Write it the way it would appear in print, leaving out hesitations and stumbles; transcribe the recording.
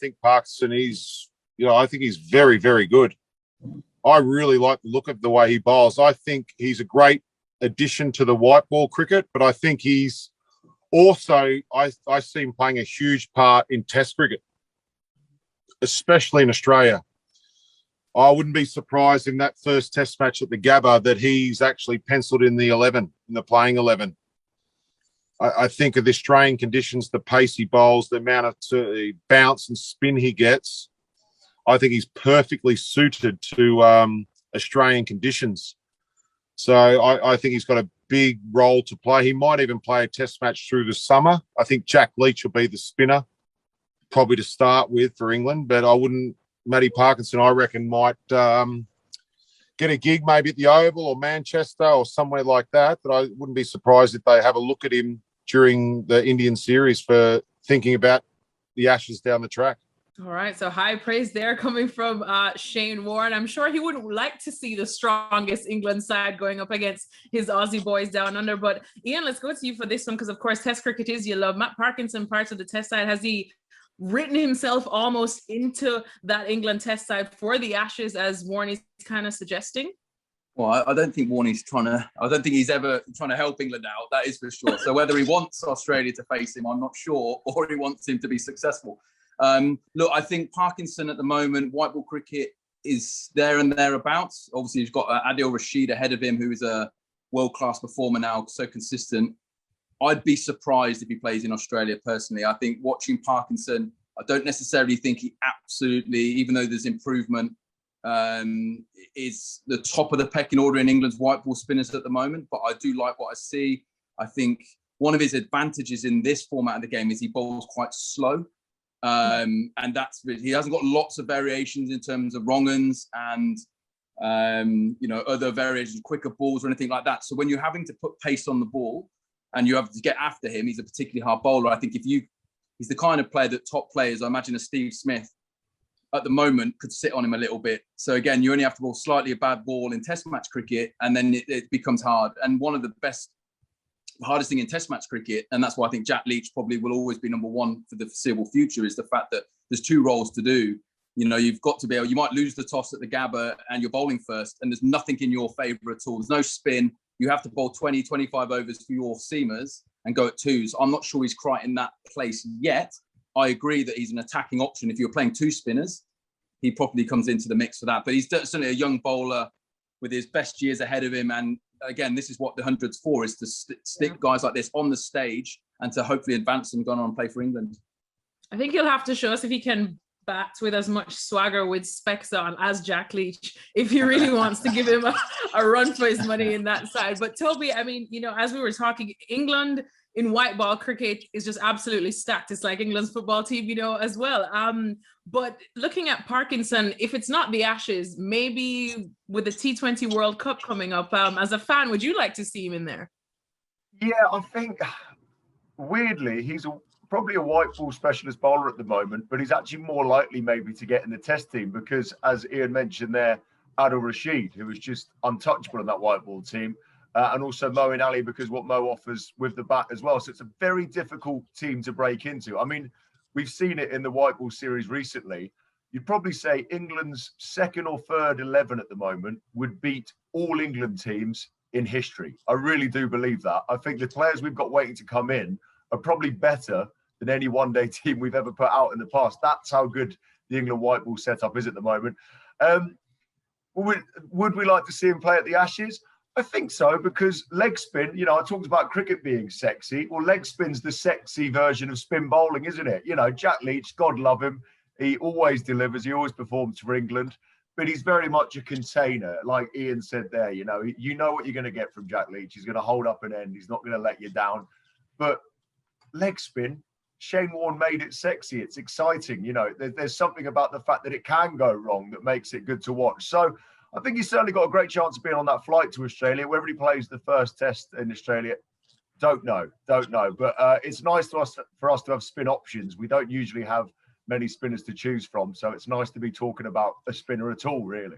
think Parkinson is, I think he's very, very good. I really like the look of the way he bowls. I think he's a great addition to the white ball cricket, but I think he's also, I see him playing a huge part in Test cricket, especially in Australia. I wouldn't be surprised in that first Test match at the Gabba that he's actually penciled in the 11, in the playing 11. I think of the Australian conditions, the pace he bowls, the amount of bounce and spin he gets, I think he's perfectly suited to Australian conditions. So I think he's got a big role to play. He might even play a Test match through the summer. I think Jack Leach will be the spinner, probably to start with for England, but I wouldn't. Matty Parkinson, I reckon, might get a gig maybe at the Oval or Manchester or somewhere like that. But I wouldn't be surprised if they have a look at him during the Indian series for thinking about the Ashes down the track. All right, so high praise there coming from Shane Warne. I'm sure he wouldn't like to see the strongest England side going up against his Aussie boys down under. But Ian, let's go to you for this one because, of course, Test cricket is your love. Matt Parkinson, part of the Test side, has he written himself almost into that England Test side for the Ashes, as Warne is kind of suggesting? Well, I don't think Warnie's I don't think he's ever trying to help England out, that is for sure. So whether he wants Australia to face him, I'm not sure, or he wants him to be successful. Look, I think Parkinson at the moment, white ball cricket is there and thereabouts. Obviously, he's got Adil Rashid ahead of him, who is a world-class performer now, so consistent. I'd be surprised if he plays in Australia, personally. I think watching Parkinson, I don't necessarily think he absolutely, even though there's improvement, is the top of the pecking order in England's white ball spinners at the moment. But I do like what I see. I think one of his advantages in this format of the game is he bowls quite slow. And he hasn't got lots of variations in terms of wrong-uns and other variations, quicker balls or anything like that. So when you're having to put pace on the ball and you have to get after him, he's a particularly hard bowler. I think he's the kind of player that top players, I imagine a Steve Smith at the moment, could sit on him a little bit. So again, you only have to bowl slightly a bad ball in Test match cricket and then it becomes hard. And one of the hardest thing in Test match cricket, and that's why I think Jack Leach probably will always be number one for the foreseeable future, is the fact that there's two roles to do. You've got to be able, you might lose the toss at the Gabba and you're bowling first and there's nothing in your favour at all. There's no spin. You have to bowl 20, 25 overs for your seamers and go at twos. I'm not sure he's quite in that place yet. I agree that he's an attacking option. If you're playing two spinners, he probably comes into the mix for that. But he's certainly a young bowler with his best years ahead of him. And again, this is what the 100's for, is to stick guys like this on the stage and to hopefully advance them going on and play for England. I think he'll have to show us if he can bat with as much swagger with specs on as Jack Leach, if he really wants to give him a run for his money in that side. But Toby, I mean, as we were talking, England in white ball cricket is just absolutely stacked. It's like England's football team, as well. But looking at Parkinson, if it's not the Ashes, maybe with the T20 World Cup coming up, as a fan, would you like to see him in there? Yeah, I think, weirdly, he's probably a white ball specialist bowler at the moment, but he's actually more likely maybe to get in the Test team because, as Ian mentioned there, Adil Rashid, who was just untouchable in that white ball team, and also Moeen Ali, because what Mo offers with the bat as well. So it's a very difficult team to break into. I mean, we've seen it in the white ball series recently. You'd probably say England's second or third 11 at the moment would beat all England teams in history. I really do believe that. I think the players we've got waiting to come in are probably better than any one-day team we've ever put out in the past. That's how good the England white ball setup is at the moment. Would we like to see him play at the Ashes? I think so, because leg spin, I talked about cricket being sexy. Well, leg spin's the sexy version of spin bowling, isn't it? Jack Leach, God love him. He always delivers. He always performs for England. But he's very much a container. Like Ian said there, you know what you're going to get from Jack Leach. He's going to hold up an end. He's not going to let you down. But leg spin, Shane Warne made it sexy. It's exciting. There's something about the fact that it can go wrong that makes it good to watch. So I think he's certainly got a great chance of being on that flight to Australia. Whether he plays the first Test in Australia, don't know. But it's nice for us to have spin options. We don't usually have many spinners to choose from. So it's nice to be talking about a spinner at all, really.